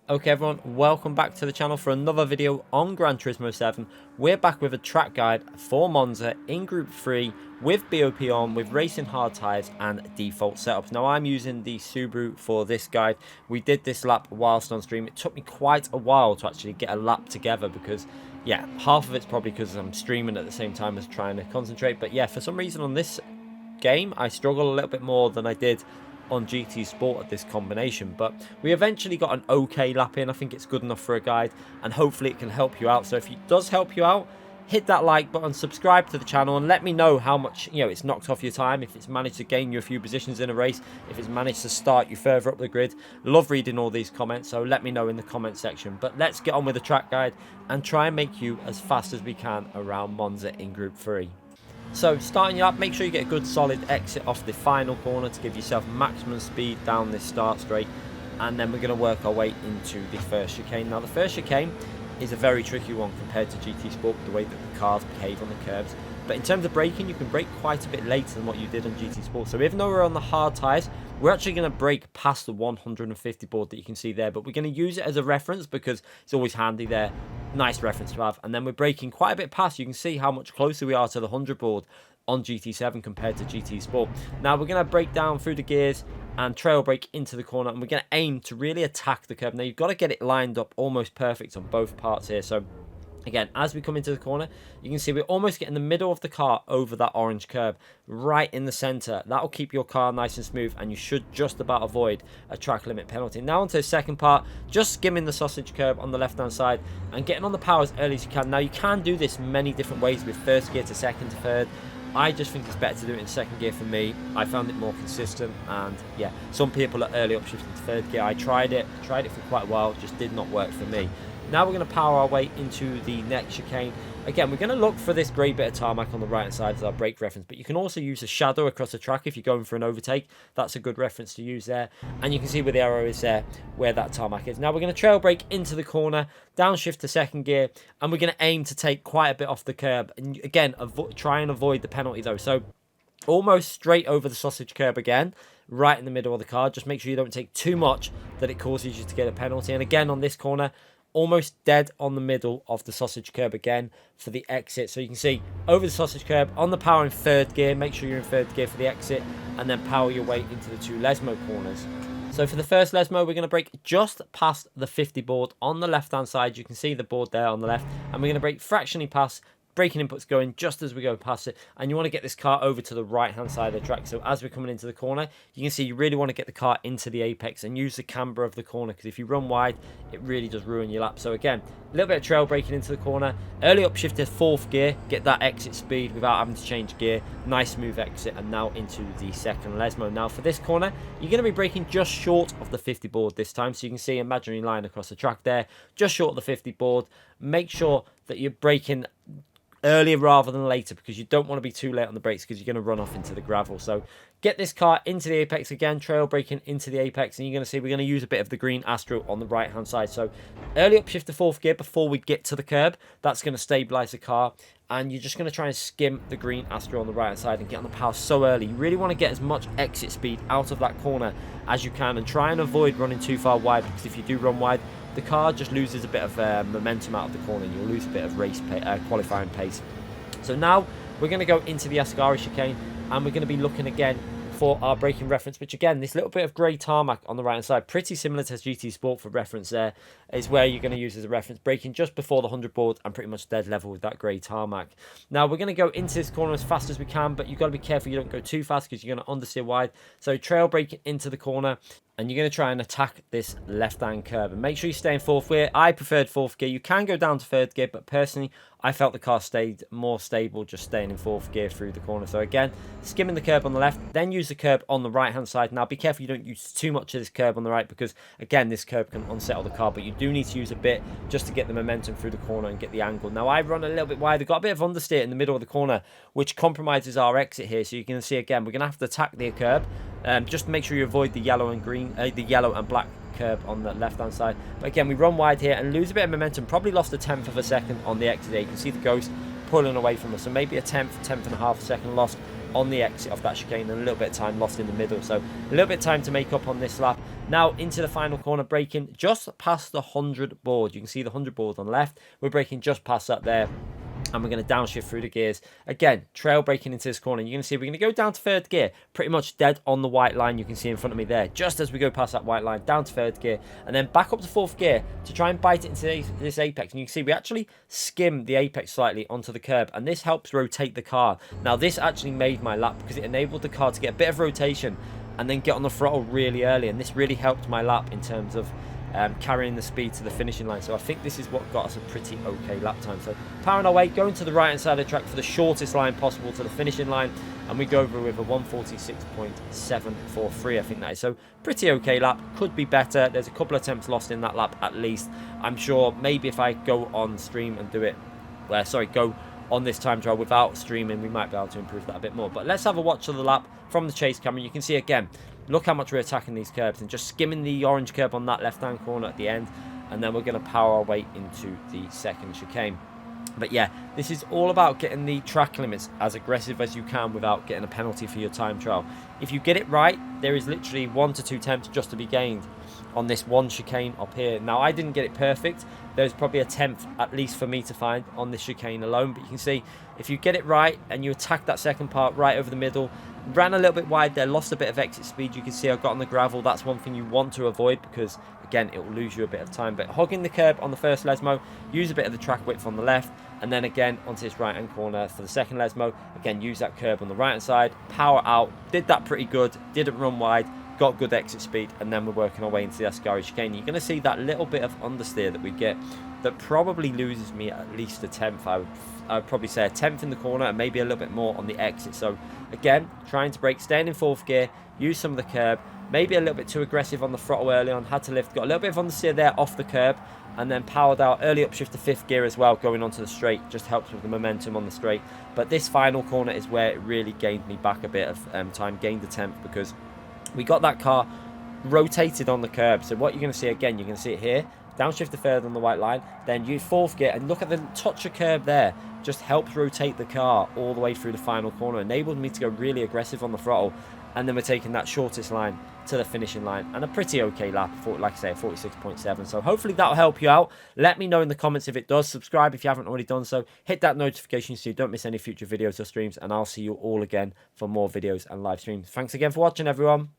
Okay everyone, welcome back to the channel for another video on Gran Turismo 7. We're back with a track guide for Monza in Group 3 with BOP on, with racing hard tyres and default setups. Now I'm using the Subaru for this guide. We did this lap whilst on stream. It took me quite a while to actually get a lap together because, yeah, half of it's probably because I'm streaming at the same time as trying to concentrate. But yeah, for some reason on this game, I struggle a little bit more than I did on GT Sport at this combination, but we eventually got an okay lap in. I think it's good enough for a guide, and hopefully it can help you out. So if it does help you out, hit that like button, subscribe to the channel, and let me know how much it's knocked off your time, if it's managed to gain you a few positions in a race, if it's managed to start you further up the grid. Love reading all these comments, so let me know in the comment section. But let's get on with the track guide and try and make you as fast as we can around Monza in Group 3. So starting you up, make sure you get a good solid exit off the final corner to give yourself maximum speed down this start straight, and then we're going to work our way into the first chicane. Now the first chicane is a very tricky one compared to GT Sport, the way that the cars behave on the curbs. But in terms of braking, you can brake quite a bit later than what you did on GT Sport. So even though we're on the hard tyres, we're actually going to brake past the 150 board that you can see there. But we're going to use it as a reference because it's always handy there. Nice reference to have. And then we're braking quite a bit past. You can see how much closer we are to the 100 board on GT7 compared to GT Sport. Now we're going to brake down through the gears and trail brake into the corner. And we're going to aim to really attack the curb. Now you've got to get it lined up almost perfect on both parts here. So again, as we come into the corner, you can see we're almost getting the middle of the car over that orange curb, right in the center. That'll keep your car nice and smooth, and you should just about avoid a track limit penalty. Now onto the second part, just skimming the sausage curb on the left-hand side and getting on the power as early as you can. Now you can do this many different ways, with first gear to second to third. I just think it's better to do it in second gear for me. I found it more consistent, and yeah, some people are early upshifting to third gear. I tried it for quite a while, just did not work for me. Now we're going to power our way into the next chicane. Again, we're going to look for this grey bit of tarmac on the right hand side as our brake reference, but you can also use a shadow across the track if you're going for an overtake. That's a good reference to use there. And you can see where the arrow is there, where that tarmac is. Now we're going to trail brake into the corner, downshift to second gear, and we're going to aim to take quite a bit off the curb. And again, try and avoid the penalty though. So almost straight over the sausage curb again, right in the middle of the car. Just make sure you don't take too much that it causes you to get a penalty. And again, on this corner, almost dead on the middle of the sausage curb again for the exit. So you can see over the sausage curb on the power in third gear. Make sure you're in third gear for the exit, and then power your way into the two Lesmo corners. So for the first Lesmo, we're going to brake just past the 50 board on the left hand side. You can see the board there on the left, and we're going to brake fractionally past. Braking inputs going just as we go past it, and you want to get this car over to the right hand side of the track. So as we're coming into the corner, you can see you really want to get the car into the apex and use the camber of the corner, because if you run wide, it really does ruin your lap. So again, a little bit of trail braking into the corner, early upshift to fourth gear, get that exit speed without having to change gear. Nice smooth exit, and now into the second Lesmo. Now for this corner, you're going to be braking just short of the 50 board this time. So you can see an imaginary line across the track there, just short of the 50 board. Make sure that you're braking earlier rather than later, because you don't want to be too late on the brakes, because you're going to run off into the gravel. So get this car into the apex again, trail braking into the apex, and you're going to see we're going to use a bit of the green Astro on the right hand side. So early upshift to fourth gear before we get to the curb. That's going to stabilize the car, and you're just going to try and skim the green Astro on the right hand side and get on the power so early. You really want to get as much exit speed out of that corner as you can, and try and avoid running too far wide, because if you do run wide, the car just loses a bit of momentum out of the corner, and you'll lose a bit of race qualifying pace. So now we're going to go into the Ascari chicane, and we're going to be looking again for our braking reference, which again, this little bit of grey tarmac on the right hand side, pretty similar to GT Sport for reference there, is where you're going to use as a reference, braking just before the 100 board and pretty much dead level with that grey tarmac. Now we're going to go into this corner as fast as we can, but you've got to be careful you don't go too fast, because you're going to understeer wide. So trail braking into the corner, and you're going to try and attack this left-hand curb, and make sure you stay in fourth gear. I preferred fourth gear. You can go down to third gear, but personally, I felt the car stayed more stable just staying in fourth gear through the corner. So again, skimming the curb on the left, then use the curb on the right-hand side. Now be careful you don't use too much of this curb on the right, because again, this curb can unsettle the car, but you do need to use a bit just to get the momentum through the corner and get the angle. Now I run a little bit wide. I've got a bit of understeer in the middle of the corner, which compromises our exit here. So you can see again, we're going to have to attack the curb. Just make sure you avoid the yellow and green, the yellow and black curb on the left hand side. But again, we run wide here and lose a bit of momentum. Probably lost a tenth of a second on the exit there. You can see the ghost pulling away from us, so maybe a tenth and a half a second lost on the exit of that chicane, and a little bit of time lost in the middle. So a little bit of time to make up on this lap. Now into the final corner, braking just past the 100 board. You can see the 100 board on the left. We're braking just past that there. And we're going to downshift through the gears. Again, trail braking into this corner. You're going to see we're going to go down to third gear, pretty much dead on the white line you can see in front of me there. Just as we go past that white line, down to third gear, and then back up to fourth gear to try and bite it into this apex. And you can see we actually skim the apex slightly onto the curb, and this helps rotate the car. Now, this actually made my lap because it enabled the car to get a bit of rotation and then get on the throttle really early. And this really helped my lap in terms of carrying the speed to the finishing line. So I think this is what got us a pretty okay lap time. So powering our way, going to the right hand side of the track for the shortest line possible to the finishing line, and we go over with a 146.743, I think that is. So pretty okay lap, could be better. There's a couple of attempts lost in that lap at least. I'm sure maybe if I go on stream and do it, go on this time trial without streaming, we might be able to improve that a bit more. But let's have a watch of the lap from the chase camera. You can see again, look how much we're attacking these curbs and just skimming the orange curb on that left-hand corner at the end. And then we're going to power our way into the second chicane. But yeah, this is all about getting the track limits as aggressive as you can without getting a penalty for your time trial. If you get it right, there is literally 1 to 2 attempts just to be gained on this one chicane up here. Now, I didn't get it perfect. There's probably a 10th at least for me to find on this chicane alone. But you can see, if you get it right and you attack that second part right over the middle, ran a little bit wide there, lost a bit of exit speed. You can see I got on the gravel. That's one thing you want to avoid because, again, it will lose you a bit of time. But hogging the curb on the first Lesmo, use a bit of the track width on the left, and then again onto this right-hand corner for the second Lesmo. Again, use that curb on the right-hand side, power out. Did that pretty good, didn't run wide, got good exit speed, and then we're working our way into the Ascari chicane. You're going to see that little bit of understeer that we get that probably loses me at least a 10th. I would probably say a 10th in the corner and maybe a little bit more on the exit. So again, trying to brake, staying in fourth gear, use some of the curb, maybe a little bit too aggressive on the throttle early on, had to lift, got a little bit of understeer there off the curb, and then powered out early upshift to fifth gear as well, going onto the straight, just helps with the momentum on the straight. But this final corner is where it really gained me back a bit of time, gained a 10th, because we got that car rotated on the curb. So what you're going to see again, you're going to see it here, downshift to third on the white line, then use fourth gear, and look at the touch of curb there, just helps rotate the car all the way through the final corner, enabled me to go really aggressive on the throttle, and then we're taking that shortest line to the finishing line, and a pretty okay lap, like I say, 46.7. So hopefully that'll help you out. Let me know in the comments if it does. Subscribe if you haven't already done so. Hit that notification so you don't miss any future videos or streams, and I'll see you all again for more videos and live streams. Thanks again for watching, everyone.